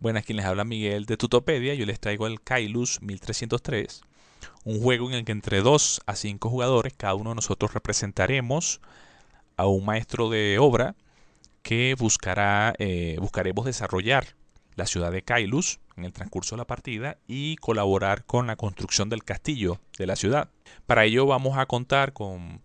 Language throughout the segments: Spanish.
Buenas, quien les habla Miguel de Tutopedia. Yo les traigo el Kailus 1303, un juego en el que entre 2 a 5 jugadores, cada uno de nosotros representaremos a un maestro de obra que buscaremos desarrollar la ciudad de Kailus en el transcurso de la partida y colaborar con la construcción del castillo de la ciudad. Para ello vamos a contar con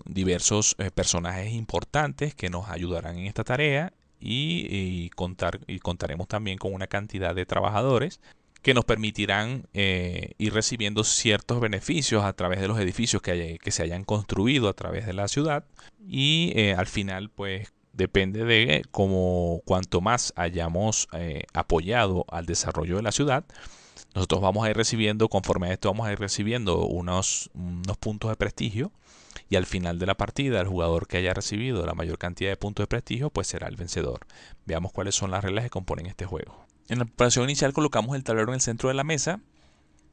diversos personajes importantes que nos ayudarán en esta tarea y contaremos también con una cantidad de trabajadores que nos permitirán ir recibiendo ciertos beneficios a través de los edificios que se hayan construido a través de la ciudad y al final pues depende de cuanto más hayamos apoyado al desarrollo de la ciudad. Nosotros vamos a ir recibiendo, conforme a esto vamos a ir recibiendo unos puntos de prestigio y al final de la partida el jugador que haya recibido la mayor cantidad de puntos de prestigio pues será el vencedor. Veamos cuáles son las reglas que componen este juego. En la preparación inicial colocamos el tablero en el centro de la mesa.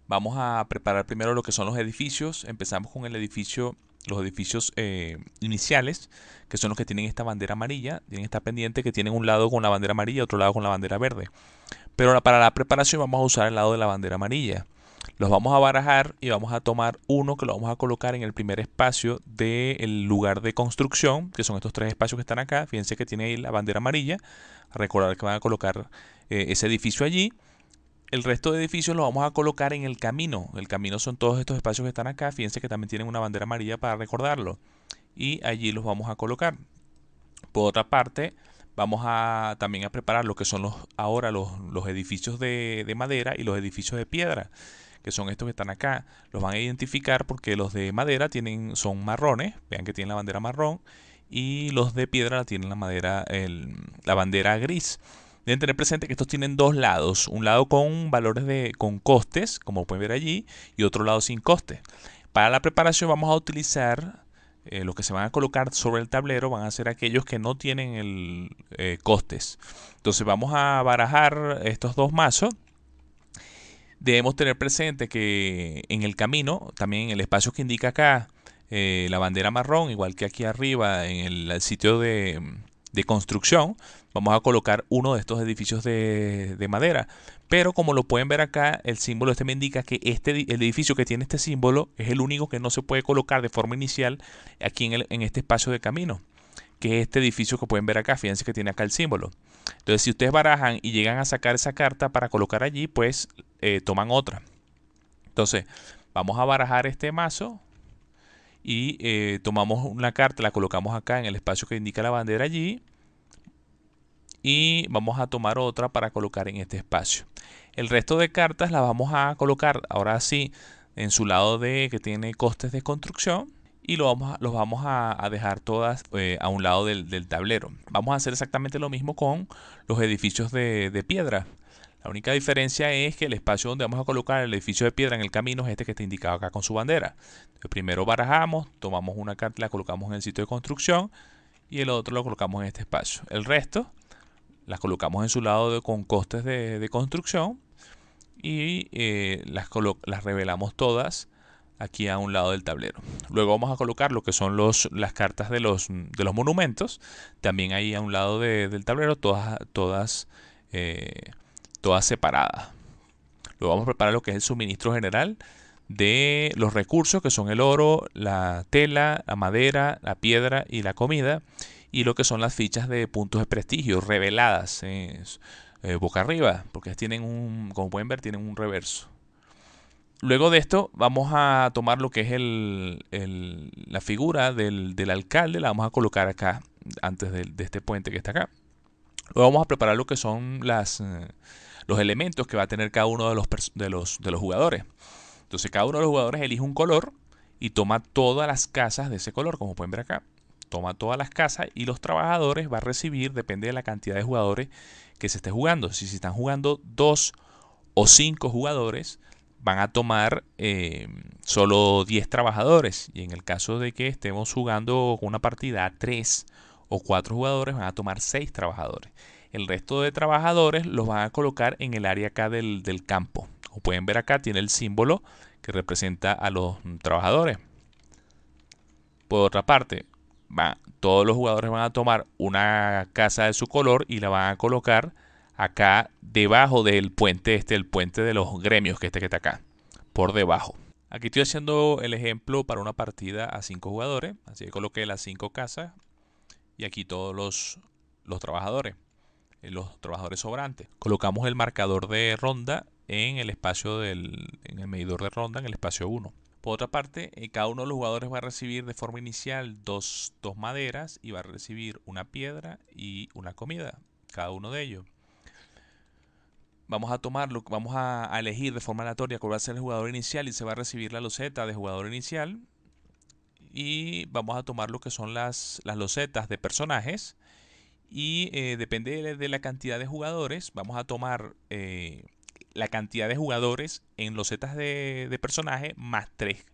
Vamos a preparar primero lo que son los edificios. Empezamos con los edificios iniciales, que son los que tienen esta bandera amarilla. Tienen esta pendiente que tienen un lado con la bandera amarilla y otro lado con la bandera verde. Pero para la preparación vamos a usar el lado de la bandera amarilla. Los vamos a barajar y vamos a tomar uno que lo vamos a colocar en el primer espacio del lugar de construcción, que son estos tres espacios que están acá. Fíjense que tiene ahí la bandera amarilla. Recordar que van a colocar ese edificio allí. El resto de edificios los vamos a colocar en el camino. El camino son todos estos espacios que están acá. Fíjense que también tienen una bandera amarilla para recordarlo. Y allí los vamos a colocar. Por otra parte, vamos también a preparar lo que son los edificios de madera y los edificios de piedra, que son estos que están acá. Los van a identificar porque los de madera son marrones, vean que tienen la bandera marrón, y los de piedra tienen la bandera gris. Deben tener presente que estos tienen dos lados, un lado con con costes, como pueden ver allí, y otro lado sin costes. Para la preparación vamos a utilizar los que se van a colocar sobre el tablero, van a ser aquellos que no tienen costes. Entonces vamos a barajar estos dos mazos. Debemos tener presente que en el camino, también en el espacio que indica acá, la bandera marrón, igual que aquí arriba en el sitio de construcción, vamos a colocar uno de estos edificios de madera. Pero como lo pueden ver acá, el símbolo me indica que el edificio que tiene este símbolo es el único que no se puede colocar de forma inicial aquí en este espacio de camino, que es este edificio que pueden ver acá. Fíjense que tiene acá el símbolo. Entonces, si ustedes barajan y llegan a sacar esa carta para colocar allí, pues toman otra. Entonces, vamos a barajar este mazo y tomamos una carta, la colocamos acá en el espacio que indica la bandera allí. Y vamos a tomar otra para colocar en este espacio. El resto de cartas las vamos a colocar ahora sí en su lado que tiene costes de construcción. Y los vamos a dejar todas a un lado del tablero. Vamos a hacer exactamente lo mismo con los edificios de piedra. La única diferencia es que el espacio donde vamos a colocar el edificio de piedra en el camino es este que está indicado acá con su bandera. Entonces, primero barajamos, tomamos una carta y la colocamos en el sitio de construcción y el otro lo colocamos en este espacio. El resto las colocamos en su lado con costes de construcción y las revelamos todas aquí a un lado del tablero. Luego vamos a colocar lo que son las cartas de los monumentos, también ahí a un lado del tablero, todas separadas. Luego vamos a preparar lo que es el suministro general de los recursos, que son el oro, la tela, la madera, la piedra y la comida, y lo que son las fichas de puntos de prestigio reveladas boca arriba, porque tienen como pueden ver, tienen un reverso. Luego de esto vamos a tomar lo que es la figura del alcalde, la vamos a colocar acá antes de este puente que está acá. Luego vamos a preparar lo que son los elementos que va a tener cada uno de los jugadores. Entonces cada uno de los jugadores elige un color y toma todas las casas de ese color, como pueden ver acá. Toma todas las casas y los trabajadores va a recibir, depende de la cantidad de jugadores que se esté jugando. Si se están jugando 2 o 5 jugadores, van a tomar solo 10 trabajadores. Y en el caso de que estemos jugando una partida a 3 o 4 jugadores, van a tomar 6 trabajadores. El resto de trabajadores los van a colocar en el área acá del campo. Como pueden ver acá, tiene el símbolo que representa a los trabajadores. Por otra parte, todos los jugadores van a tomar una casa de su color y la van a colocar acá debajo del puente el puente de los gremios, que está acá, por debajo. Aquí estoy haciendo el ejemplo para una partida a 5 jugadores, así que coloqué las 5 casas y aquí todos los trabajadores, sobrantes. Colocamos el marcador de ronda en el espacio en el medidor de ronda en el espacio 1. Por otra parte, cada uno de los jugadores va a recibir de forma inicial dos maderas y va a recibir una piedra y una comida, cada uno de ellos. Vamos a elegir de forma aleatoria cuál va a ser el jugador inicial y se va a recibir la loseta de jugador inicial. Y vamos a tomar lo que son las losetas de personajes. Y depende de la cantidad de jugadores, vamos a tomar la cantidad de jugadores en losetas de personaje más 3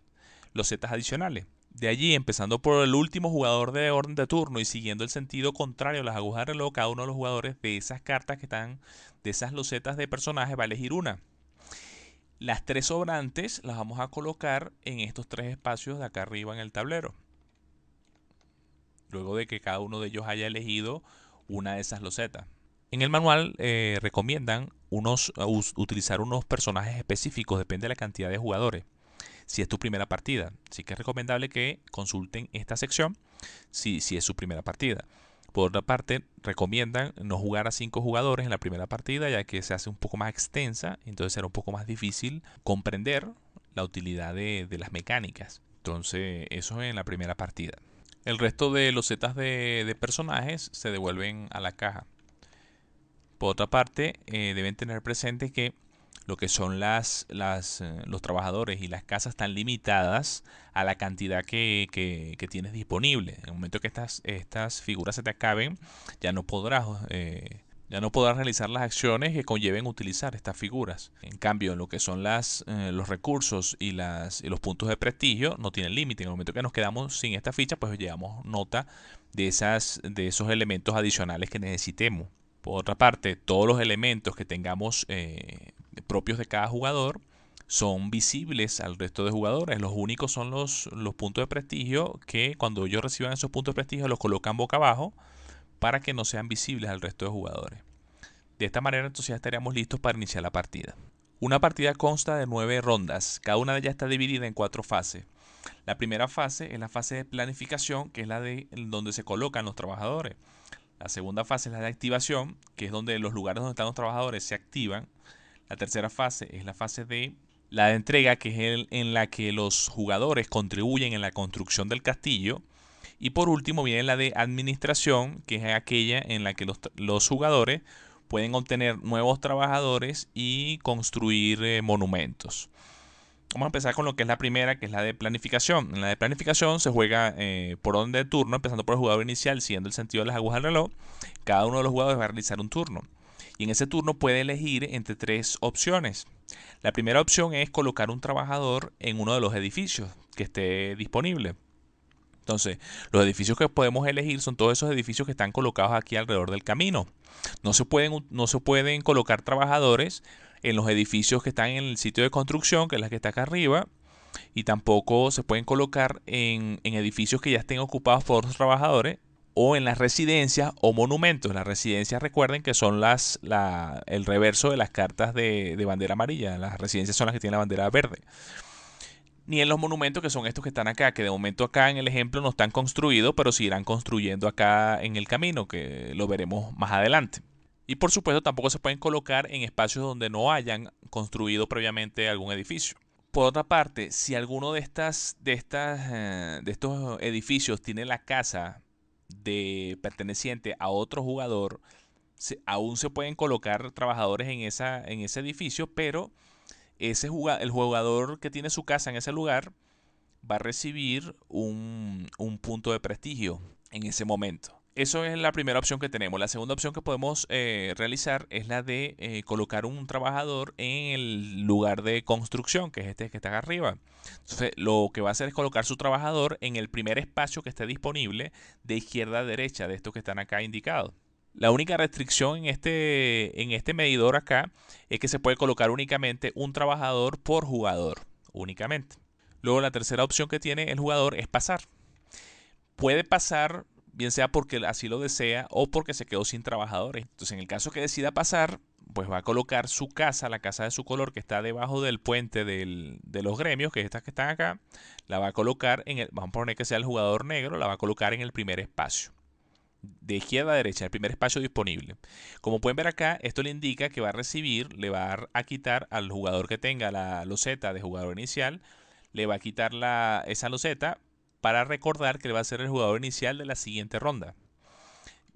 losetas adicionales. De allí, empezando por el último jugador de orden de turno y siguiendo el sentido contrario a las agujas de reloj, cada uno de los jugadores de esas cartas que están, de esas losetas de personaje, va a elegir una. Las 3 sobrantes las vamos a colocar en estos 3 espacios de acá arriba en el tablero. Luego de que cada uno de ellos haya elegido una de esas losetas. En el manual recomiendan utilizar unos personajes específicos, depende de la cantidad de jugadores. Si es tu primera partida, sí que es recomendable que consulten esta sección si es su primera partida. Por otra parte, recomiendan no jugar a 5 jugadores en la primera partida, ya que se hace un poco más extensa, entonces será un poco más difícil comprender la utilidad de las mecánicas. Entonces, eso es en la primera partida. El resto de losetas de personajes se devuelven a la caja. Por otra parte, deben tener presente que lo que son los trabajadores y las casas están limitadas a la cantidad que tienes disponible. En el momento que estas figuras se te acaben, ya no podrás realizar las acciones que conlleven utilizar estas figuras. En cambio, en lo que son los recursos y los puntos de prestigio, no tienen límite. En el momento que nos quedamos sin esta ficha, pues llevamos nota de esos elementos adicionales que necesitemos. Por otra parte, todos los elementos que tengamos propios de cada jugador son visibles al resto de jugadores. Los únicos son los puntos de prestigio, que cuando ellos reciban esos puntos de prestigio los colocan boca abajo para que no sean visibles al resto de jugadores. De esta manera entonces ya estaríamos listos para iniciar la partida. Una partida consta de 9 rondas. Cada una de ellas está dividida en 4 fases. La primera fase es la fase de planificación, que es la de donde se colocan los trabajadores. La segunda fase es la de activación, que es donde los lugares donde están los trabajadores se activan. La tercera fase es la fase de la de entrega, que es en la que los jugadores contribuyen en la construcción del castillo. Y por último viene la de administración, que es aquella en la que los jugadores pueden obtener nuevos trabajadores y construir monumentos. Vamos a empezar con lo que es la primera, que es la de planificación. En la de planificación se juega por orden de turno, empezando por el jugador inicial, siguiendo el sentido de las agujas del reloj. Cada uno de los jugadores va a realizar un turno. Y en ese turno puede elegir entre 3 opciones. La primera opción es colocar un trabajador en uno de los edificios que esté disponible. Entonces, los edificios que podemos elegir son todos esos edificios que están colocados aquí alrededor del camino. No se pueden colocar trabajadores en los edificios que están en el sitio de construcción, que es la que está acá arriba, y tampoco se pueden colocar en edificios que ya estén ocupados por otros trabajadores, o en las residencias o monumentos. Las residencias, recuerden que son el reverso de las cartas de bandera amarilla. Las residencias son las que tienen la bandera verde. Ni en los monumentos, que son estos que están acá, que de momento acá en el ejemplo no están construidos, pero se irán construyendo acá en el camino, que lo veremos más adelante. Y por supuesto tampoco se pueden colocar en espacios donde no hayan construido previamente algún edificio. Por otra parte, si alguno de estos edificios tiene la casa perteneciente a otro jugador, aún se pueden colocar trabajadores en ese edificio, pero el jugador que tiene su casa en ese lugar va a recibir un punto de prestigio en ese momento. Eso es la primera opción que tenemos. La segunda opción que podemos realizar es la de colocar un trabajador en el lugar de construcción, que es este que está acá arriba. Entonces, lo que va a hacer es colocar su trabajador en el primer espacio que esté disponible de izquierda a derecha, de estos que están acá indicados. La única restricción en este medidor acá es que se puede colocar únicamente un trabajador por jugador, únicamente. Luego la tercera opción que tiene el jugador es pasar. Puede pasar bien sea porque así lo desea o porque se quedó sin trabajadores. Entonces, en el caso que decida pasar, pues va a colocar su casa, la casa de su color que está debajo del puente de los gremios, que es estas que están acá, la va a colocar vamos a poner que sea el jugador negro, la va a colocar en el primer espacio. De izquierda a derecha, el primer espacio disponible. Como pueden ver acá, esto le indica que va a recibir, le va a quitar al jugador que tenga la loseta de jugador inicial, le va a quitar esa loseta para recordar que le va a ser el jugador inicial de la siguiente ronda.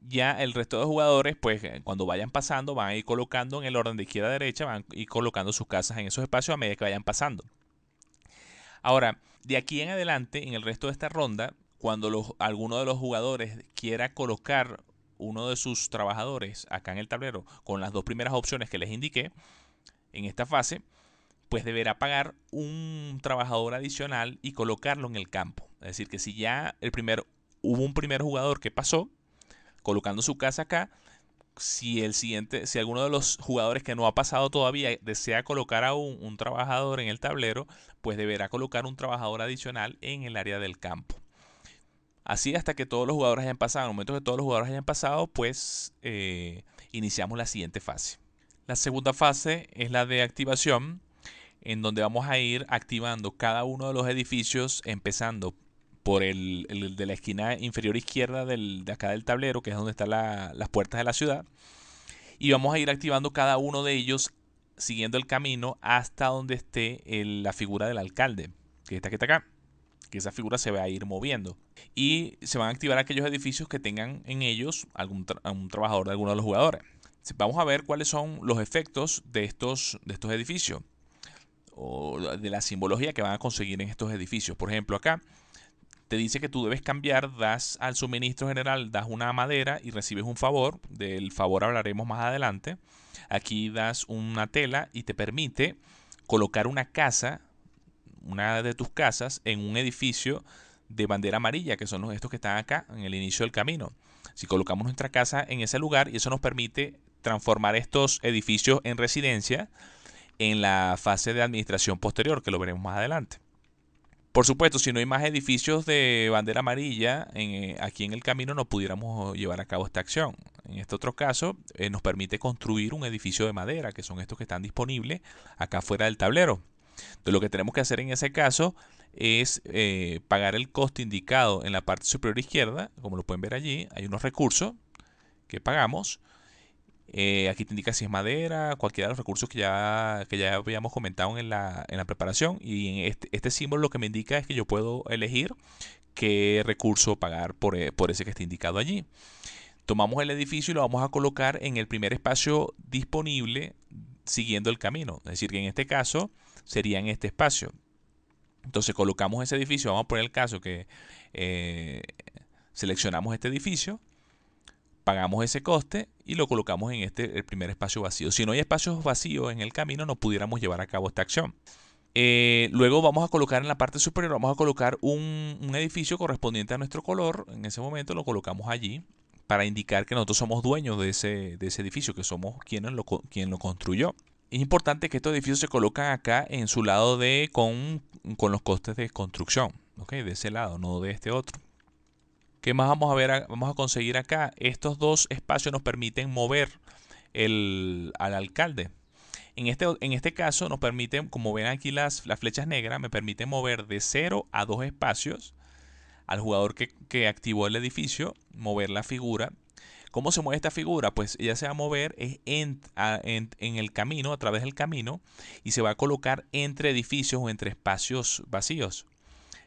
Ya el resto de jugadores, pues cuando vayan pasando, van a ir colocando en el orden de izquierda a derecha, van a ir colocando sus casas en esos espacios a medida que vayan pasando. Ahora, de aquí en adelante, en el resto de esta ronda, cuando alguno de los jugadores quiera colocar uno de sus trabajadores acá en el tablero con las dos primeras opciones que les indiqué, en esta fase, pues deberá pagar un trabajador adicional y colocarlo en el campo. Es decir, que si ya hubo un primer jugador que pasó, colocando su casa acá, si alguno de los jugadores que no ha pasado todavía desea colocar a un trabajador en el tablero, pues deberá colocar un trabajador adicional en el área del campo. Así hasta que todos los jugadores hayan pasado. En el momento que todos los jugadores hayan pasado, pues iniciamos la siguiente fase. La segunda fase es la de activación, en donde vamos a ir activando cada uno de los edificios, empezando por el de la esquina inferior izquierda de acá del tablero, que es donde están las puertas de la ciudad. Y vamos a ir activando cada uno de ellos siguiendo el camino hasta donde esté la figura del alcalde, que está acá. Que esa figura se va a ir moviendo. Y se van a activar aquellos edificios que tengan en ellos algún trabajador de alguno de los jugadores. Vamos a ver cuáles son los efectos de estos edificios o de la simbología que van a conseguir en estos edificios. Por ejemplo, acá te dice que tú debes cambiar, das al suministro general, das una madera y recibes un favor. Del favor hablaremos más adelante. Aquí das una tela y te permite colocar una casa, una de tus casas, en un edificio de bandera amarilla, que son estos que están acá en el inicio del camino. Si colocamos nuestra casa en ese lugar, y eso nos permite transformar estos edificios en residencia en la fase de administración posterior, que lo veremos más adelante. Por supuesto, si no hay más edificios de bandera amarilla aquí en el camino, no pudiéramos llevar a cabo esta acción. En este otro caso, nos permite construir un edificio de madera, que son estos que están disponibles acá fuera del tablero. Entonces, lo que tenemos que hacer en ese caso es pagar el coste indicado en la parte superior izquierda. Como lo pueden ver allí, hay unos recursos que pagamos. Aquí te indica si es madera, cualquiera de los recursos que ya habíamos comentado en la preparación. Y en este símbolo lo que me indica es que yo puedo elegir qué recurso pagar por ese que está indicado allí. Tomamos el edificio y lo vamos a colocar en el primer espacio disponible siguiendo el camino. Es decir, que en este caso sería en este espacio. Entonces colocamos ese edificio. Vamos a poner el caso que seleccionamos este edificio, pagamos ese coste y lo colocamos en el primer espacio vacío. Si no hay espacios vacíos en el camino, no pudiéramos llevar a cabo esta acción. Luego vamos a colocar en la parte superior, vamos a colocar un edificio correspondiente a nuestro color. En ese momento lo colocamos allí para indicar que nosotros somos dueños de ese edificio, que somos quien lo construyó. Es importante que estos edificios se colocan acá en su lado con los costes de construcción, ¿okay? De ese lado, no de este otro. ¿Qué más vamos a ver? Vamos a conseguir acá. Estos dos espacios nos permiten mover al alcalde. En este caso nos permiten, como ven aquí las flechas negras, me permiten mover de 0 a 2 espacios al jugador que activó el edificio, mover la figura. ¿Cómo se mueve esta figura? Pues ella se va a mover en el camino, a través del camino, y se va a colocar entre edificios o entre espacios vacíos.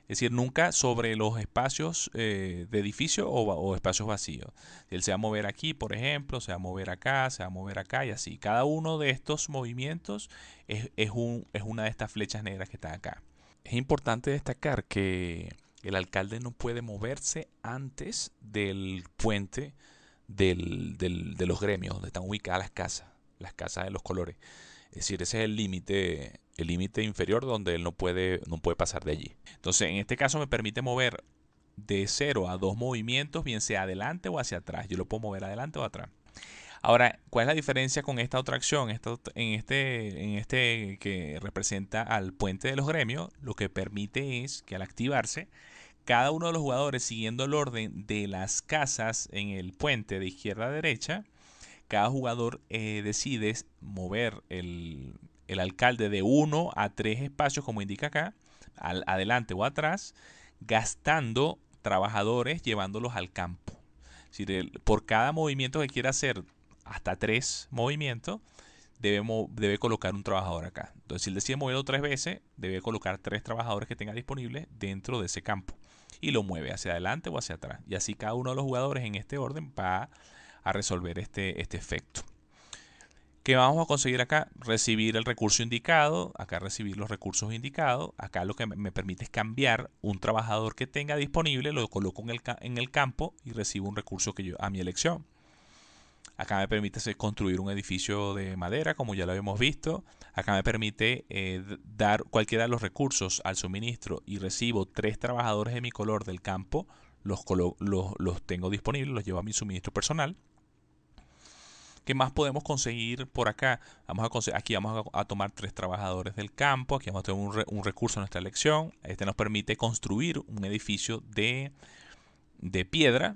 Es decir, nunca sobre los espacios de edificio o espacios vacíos. Él se va a mover aquí, por ejemplo, se va a mover acá, se va a mover acá y así. Cada uno de estos movimientos es una de estas flechas negras que están acá. Es importante destacar que el alcalde no puede moverse antes del puente de los gremios, donde están ubicadas las casas de los colores. Es decir, ese es el límite inferior donde él no puede pasar de allí. Entonces, en este caso me permite mover de 0 a 2 movimientos, bien sea adelante o hacia atrás. Yo lo puedo mover adelante o atrás. Ahora, ¿cuál es la diferencia con esta otra acción? En este que representa al puente de los gremios, lo que permite es que al activarse, Cada uno de los jugadores, siguiendo el orden de las casas en el puente de izquierda a derecha, cada jugador decide mover el alcalde de 1 a 3 espacios, como indica acá, adelante o atrás, gastando trabajadores llevándolos al campo. Es decir, por cada movimiento que quiera hacer, hasta 3 movimientos, debe colocar un trabajador acá. Entonces, si él decide moverlo 3 veces, debe colocar 3 trabajadores que tenga disponibles dentro de ese campo. Y lo mueve hacia adelante o hacia atrás. Y así cada uno de los jugadores en este orden va a resolver este efecto. ¿Qué vamos a conseguir acá? Recibir el recurso indicado, acá recibir los recursos indicados. Acá lo que me permite es cambiar un trabajador que tenga disponible, lo coloco en el campo y recibo un recurso a mi elección. Acá me permite construir un edificio de madera, como ya lo habíamos visto. Acá me permite dar cualquiera de los recursos al suministro y recibo 3 trabajadores de mi color del campo. Los tengo disponibles, los llevo a mi suministro personal. ¿Qué más podemos conseguir por acá? Aquí vamos a tomar 3 trabajadores del campo. Aquí vamos a tener un recurso en nuestra elección. Este nos permite construir un edificio de piedra.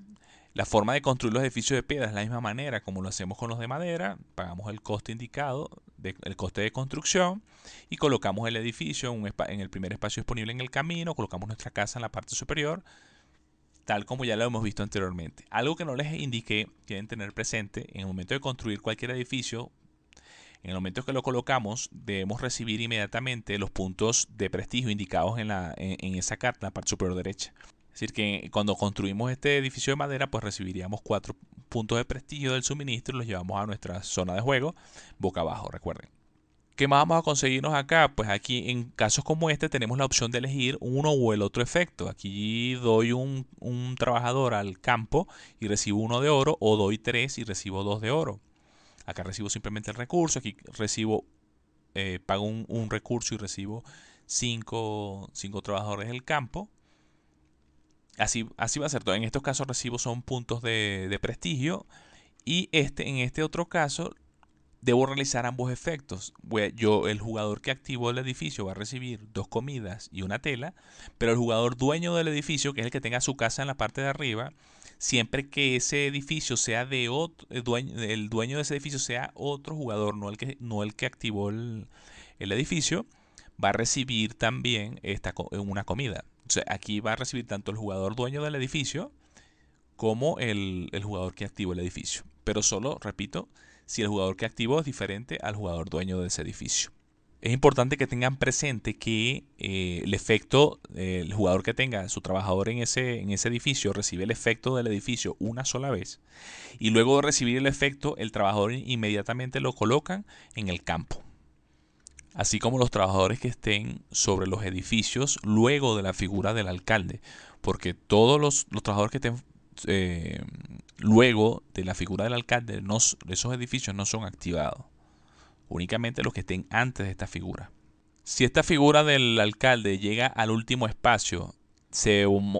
La forma de construir los edificios de piedra es la misma manera como lo hacemos con los de madera. Pagamos el coste indicado, el coste de construcción, y colocamos el edificio en el primer espacio disponible en el camino. Colocamos nuestra casa en la parte superior, tal como ya lo hemos visto anteriormente. Algo que no les indiqué, quieren tener presente, en el momento de construir cualquier edificio, en el momento que lo colocamos, debemos recibir inmediatamente los puntos de prestigio indicados en esa carta, en la parte superior derecha. Es decir, que cuando construimos este edificio de madera, pues recibiríamos 4 puntos de prestigio del suministro y los llevamos a nuestra zona de juego, boca abajo, recuerden. ¿Qué más vamos a conseguirnos acá? Pues aquí en casos como este tenemos la opción de elegir uno o el otro efecto. Aquí doy un trabajador al campo y recibo 1 de oro, o doy 3 y recibo 2 de oro. Acá recibo simplemente el recurso, aquí pago un recurso y recibo 5 trabajadores del campo. Así va a ser todo. En estos casos recibo son puntos de prestigio, y en este otro caso debo realizar ambos efectos. El jugador que activó el edificio va a recibir 2 comidas y una tela, pero el jugador dueño del edificio, que es el que tenga su casa en la parte de arriba, siempre que ese edificio sea de otro, el dueño de ese edificio sea otro jugador, no el que activó el edificio, va a recibir también una comida. O sea, aquí va a recibir tanto el jugador dueño del edificio como el jugador que activó el edificio. Pero solo, repito, si el jugador que activó es diferente al jugador dueño de ese edificio. Es importante que tengan presente que el efecto, el jugador que tenga su trabajador en ese edificio recibe el efecto del edificio una sola vez, y luego de recibir el efecto, el trabajador inmediatamente lo colocan en el campo. Así como los trabajadores que estén sobre los edificios luego de la figura del alcalde, porque todos los trabajadores que estén luego de la figura del alcalde, esos edificios no son activados, únicamente los que estén antes de esta figura. Si esta figura del alcalde llega al último espacio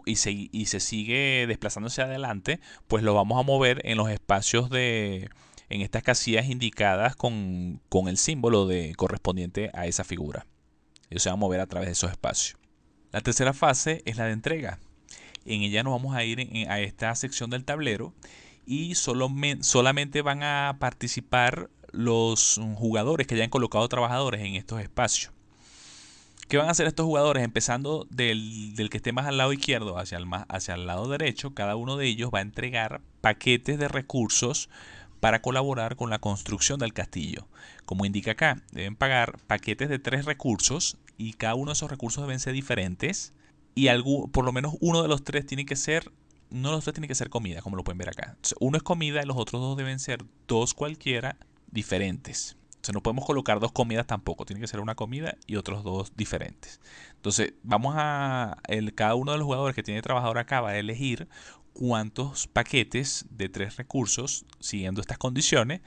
y se sigue desplazándose adelante, pues lo vamos a mover en los espacios en estas casillas indicadas con el símbolo correspondiente a esa figura. Ellos se van a mover a través de esos espacios. La tercera fase es la de entrega. En ella nos vamos a ir a esta sección del tablero, y solamente van a participar los jugadores que hayan colocado trabajadores en estos espacios. ¿Qué van a hacer estos jugadores? Empezando del que esté más al lado izquierdo hacia el lado derecho, cada uno de ellos va a entregar paquetes de recursos para colaborar con la construcción del castillo. Como indica acá, deben pagar paquetes de 3 recursos, y cada uno de esos recursos deben ser diferentes, y por lo menos uno de los 3 tiene que ser, no los 3 tiene que ser comida, como lo pueden ver acá. Entonces, uno es comida y los otros 2 deben ser 2 cualquiera diferentes. O sea, no podemos colocar 2 comidas tampoco, tiene que ser una comida y otros 2 diferentes. Entonces, cada uno de los jugadores que tiene trabajador acá va a elegir cuántos paquetes de 3 recursos, siguiendo estas condiciones,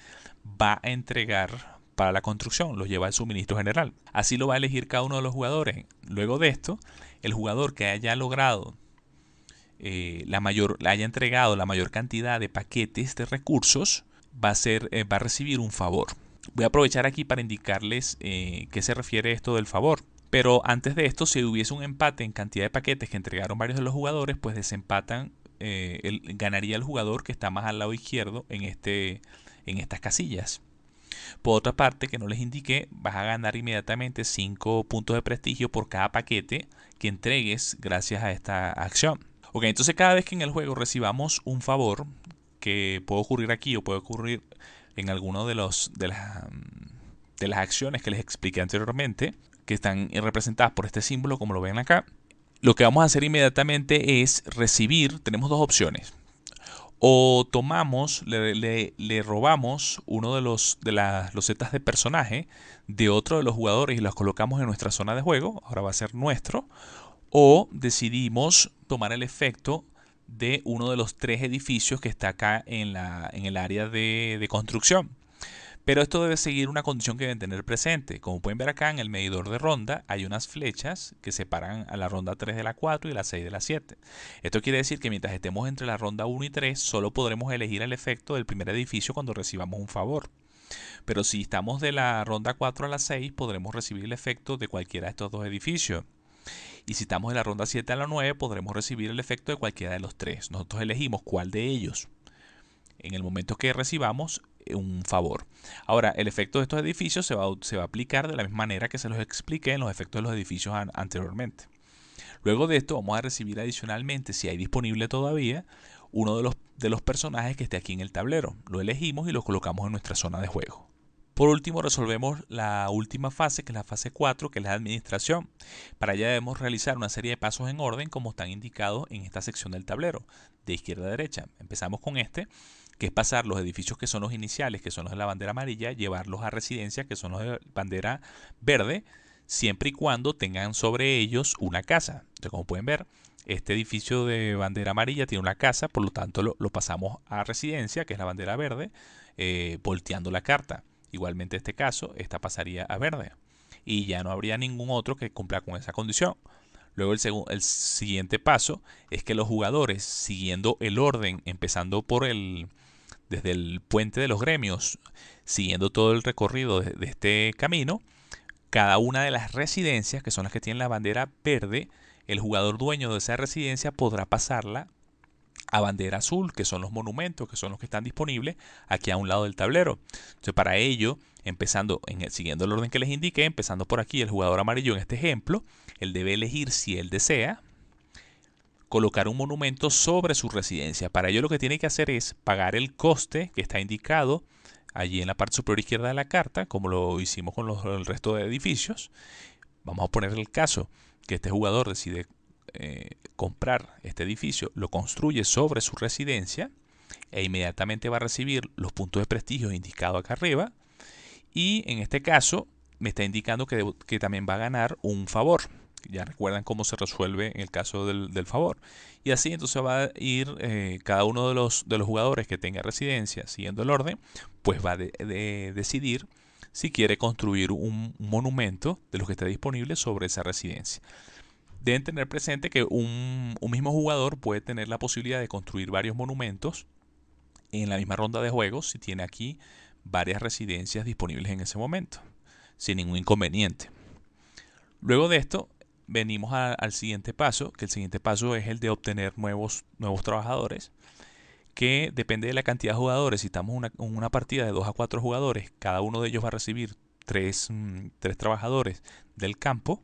va a entregar para la construcción, los lleva al suministro general. Así lo va a elegir cada uno de los jugadores. Luego de esto, el jugador que haya logrado haya entregado la mayor cantidad de paquetes de recursos va a recibir un favor. Voy a aprovechar aquí para indicarles qué se refiere esto del favor. Pero antes de esto, si hubiese un empate en cantidad de paquetes que entregaron varios de los jugadores, pues desempatan, ganaría el jugador que está más al lado izquierdo en estas casillas. Por otra parte, que no les indiqué, vas a ganar inmediatamente 5 puntos de prestigio por cada paquete que entregues gracias a esta acción. Ok, entonces cada vez que en el juego recibamos un favor, que puede ocurrir aquí o puede ocurrir en alguno de las acciones que les expliqué anteriormente, que están representadas por este símbolo, como lo ven acá, lo que vamos a hacer inmediatamente es recibir, tenemos dos opciones. O tomamos, le robamos uno de las losetas de personaje de otro de los jugadores y las colocamos en nuestra zona de juego, ahora va a ser nuestro. O decidimos tomar el efecto de uno de los 3 edificios que está acá en el área de construcción. Pero esto debe seguir una condición que deben tener presente. Como pueden ver acá en el medidor de ronda, hay unas flechas que separan a la ronda 3 de la 4 y la 6 de la 7. Esto quiere decir que mientras estemos entre la ronda 1 y 3, solo podremos elegir el efecto del primer edificio cuando recibamos un favor. Pero si estamos de la ronda 4 a la 6, podremos recibir el efecto de cualquiera de estos dos edificios. Y si estamos de la ronda 7 a la 9, podremos recibir el efecto de cualquiera de los 3. Nosotros elegimos cuál de ellos en el momento que recibamos un favor. Ahora, el efecto de estos edificios se va a aplicar de la misma manera que se los expliqué en los efectos de los edificios anteriormente. Luego de esto vamos a recibir adicionalmente, si hay disponible todavía, uno de los personajes que esté aquí en el tablero. Lo elegimos y lo colocamos en nuestra zona de juego. Por último, resolvemos la última fase, que es la fase 4, que es la administración. Para ello debemos realizar una serie de pasos en orden como están indicados en esta sección del tablero, de izquierda a derecha. Empezamos con este, que es pasar los edificios que son los iniciales, que son los de la bandera amarilla, llevarlos a residencias, que son los de bandera verde, siempre y cuando tengan sobre ellos una casa. Entonces, como pueden ver, este edificio de bandera amarilla tiene una casa, por lo tanto lo pasamos a residencia, que es la bandera verde, volteando la carta. Igualmente en este caso, esta pasaría a verde. Y ya no habría ningún otro que cumpla con esa condición. Luego el siguiente paso es que los jugadores, siguiendo el orden, empezando desde el puente de los gremios, siguiendo todo el recorrido de este camino, cada una de las residencias, que son las que tienen la bandera verde, el jugador dueño de esa residencia podrá pasarla a bandera azul, que son los monumentos, que son los que están disponibles aquí a un lado del tablero. Entonces, para ello, siguiendo el orden que les indiqué, empezando por aquí, el jugador amarillo en este ejemplo, él debe elegir, si él desea, colocar un monumento sobre su residencia. Para ello lo que tiene que hacer es pagar el coste que está indicado allí en la parte superior izquierda de la carta, como lo hicimos con el resto de edificios. Vamos a poner el caso que este jugador decide comprar este edificio, lo construye sobre su residencia e inmediatamente va a recibir los puntos de prestigio indicados acá arriba, y en este caso me está indicando que también va a ganar un favor. Ya recuerdan cómo se resuelve en el caso del favor. Y así entonces va a ir cada uno de los jugadores que tenga residencia, siguiendo el orden, pues va a decidir si quiere construir un monumento de los que esté disponible sobre esa residencia. Deben tener presente que un mismo jugador puede tener la posibilidad de construir varios monumentos en la misma ronda de juegos si tiene aquí varias residencias disponibles en ese momento, sin ningún inconveniente. Luego de esto, venimos al siguiente paso, que el siguiente paso es el de obtener nuevos trabajadores, que depende de la cantidad de jugadores. Si estamos en una partida de 2 a 4 jugadores, cada uno de ellos va a recibir 3 trabajadores del campo.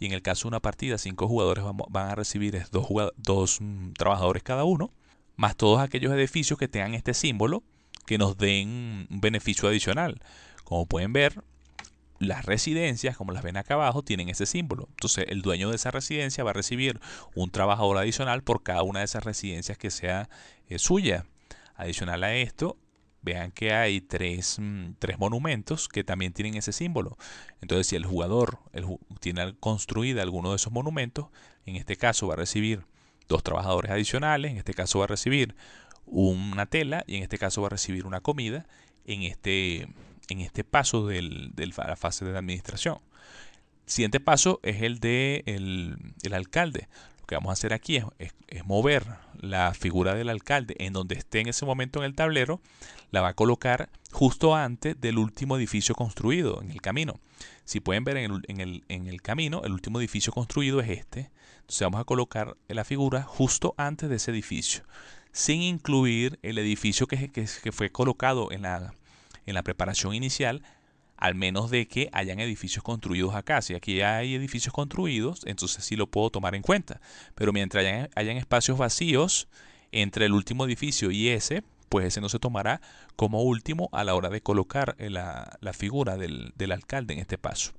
Y en el caso de una partida, 5 jugadores van a recibir 2 trabajadores cada uno, más todos aquellos edificios que tengan este símbolo que nos den un beneficio adicional. Como pueden ver, las residencias, como las ven acá abajo, tienen ese símbolo. Entonces, el dueño de esa residencia va a recibir un trabajador adicional por cada una de esas residencias que sea suya. Adicional a esto, vean que hay tres monumentos que también tienen ese símbolo. Entonces, si el jugador tiene construida alguno de esos monumentos, en este caso va a recibir 2 trabajadores adicionales, en este caso va a recibir una tela y en este caso va a recibir una comida en este paso de la fase de administración. El siguiente paso es el de el alcalde. Lo que vamos a hacer aquí es mover la figura del alcalde en donde esté en ese momento en el tablero, la va a colocar justo antes del último edificio construido en el camino. Si pueden ver en el camino, el último edificio construido es este. Entonces vamos a colocar la figura justo antes de ese edificio, sin incluir el edificio que fue colocado en la preparación inicial, al menos de que hayan edificios construidos acá. Si aquí hay edificios construidos, entonces sí lo puedo tomar en cuenta. Pero mientras hayan espacios vacíos entre el último edificio y ese, pues ese no se tomará como último a la hora de colocar la figura del alcalde en este paso.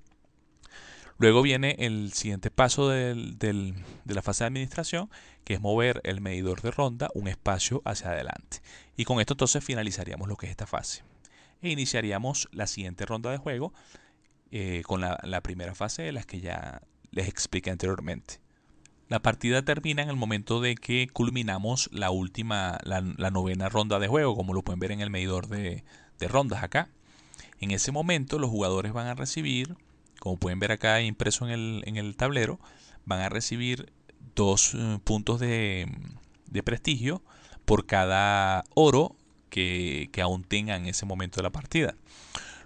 Luego viene el siguiente paso de la fase de administración, que es mover el medidor de ronda un espacio hacia adelante. Y con esto entonces finalizaríamos lo que es esta fase. E iniciaríamos la siguiente ronda de juego con la primera fase de las que ya les expliqué anteriormente. La partida termina en el momento de que culminamos la novena ronda de juego, como lo pueden ver en el medidor de rondas acá. En ese momento los jugadores van a recibir, como pueden ver acá impreso en el tablero, van a recibir 2 puntos de prestigio por cada oro que aún tengan en ese momento de la partida.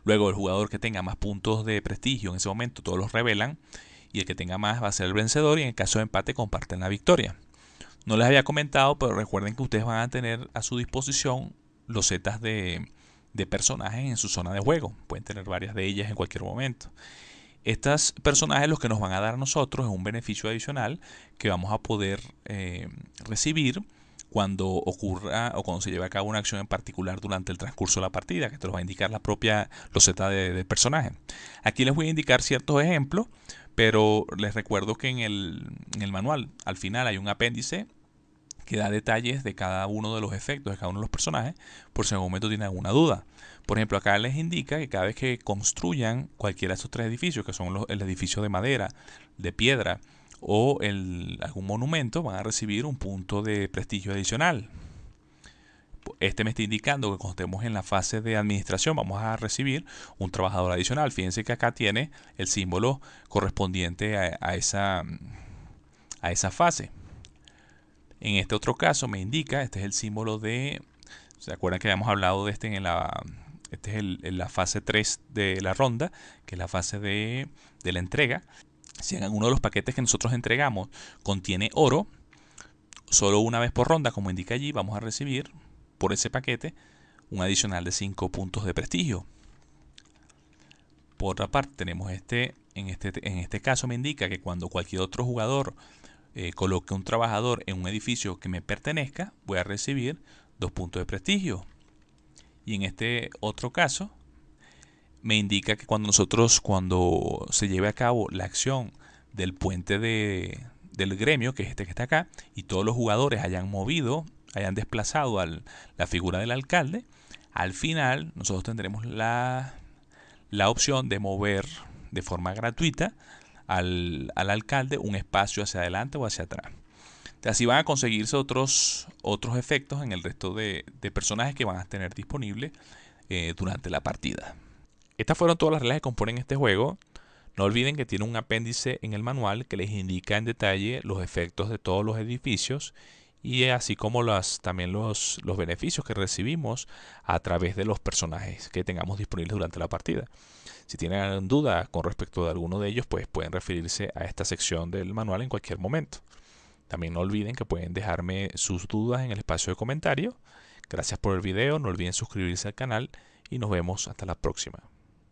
Luego el jugador que tenga más puntos de prestigio en ese momento, todos los revelan, y el que tenga más va a ser el vencedor, y en el caso de empate comparten la victoria. No les había comentado, pero recuerden que ustedes van a tener a su disposición losetas de personajes en su zona de juego. Pueden tener varias de ellas en cualquier momento. Estos personajes los que nos van a dar a nosotros es un beneficio adicional que vamos a poder recibir cuando ocurra o cuando se lleve a cabo una acción en particular durante el transcurso de la partida, que te lo va a indicar la propia loseta del personaje. Aquí les voy a indicar ciertos ejemplos, pero les recuerdo que en el manual al final hay un apéndice que da detalles de cada uno de los efectos de cada uno de los personajes, por si en algún momento tienen alguna duda. Por ejemplo, acá les indica que cada vez que construyan cualquiera de estos 3 edificios, que son el edificio de madera, de piedra o algún monumento, van a recibir un punto de prestigio adicional. Este me está indicando que cuando estemos en la fase de administración vamos a recibir un trabajador adicional. Fíjense que acá tiene el símbolo correspondiente a esa fase. En este otro caso me indica, este es el símbolo de, ¿se acuerdan que habíamos hablado de este en la fase 3 de la ronda, que es la fase de la entrega? Si en alguno de los paquetes que nosotros entregamos contiene oro, solo una vez por ronda, como indica allí, vamos a recibir por ese paquete un adicional de 5 puntos de prestigio. Por otra parte, tenemos en este caso me indica que cuando cualquier otro jugador coloque un trabajador en un edificio que me pertenezca, voy a recibir 2 puntos de prestigio. Y en este otro caso me indica que cuando se lleve a cabo la acción del puente del gremio, que es este que está acá, y todos los jugadores hayan desplazado la figura del alcalde, al final nosotros tendremos la opción de mover de forma gratuita al alcalde un espacio hacia adelante o hacia atrás. Así van a conseguirse otros efectos en el resto de personajes que van a tener disponibles durante la partida. Estas fueron todas las reglas que componen este juego. No olviden que tiene un apéndice en el manual que les indica en detalle los efectos de todos los edificios y así como también los beneficios que recibimos a través de los personajes que tengamos disponibles durante la partida. Si tienen duda con respecto de alguno de ellos, pues pueden referirse a esta sección del manual en cualquier momento. También no olviden que pueden dejarme sus dudas en el espacio de comentarios. Gracias por el video, no olviden suscribirse al canal y nos vemos hasta la próxima.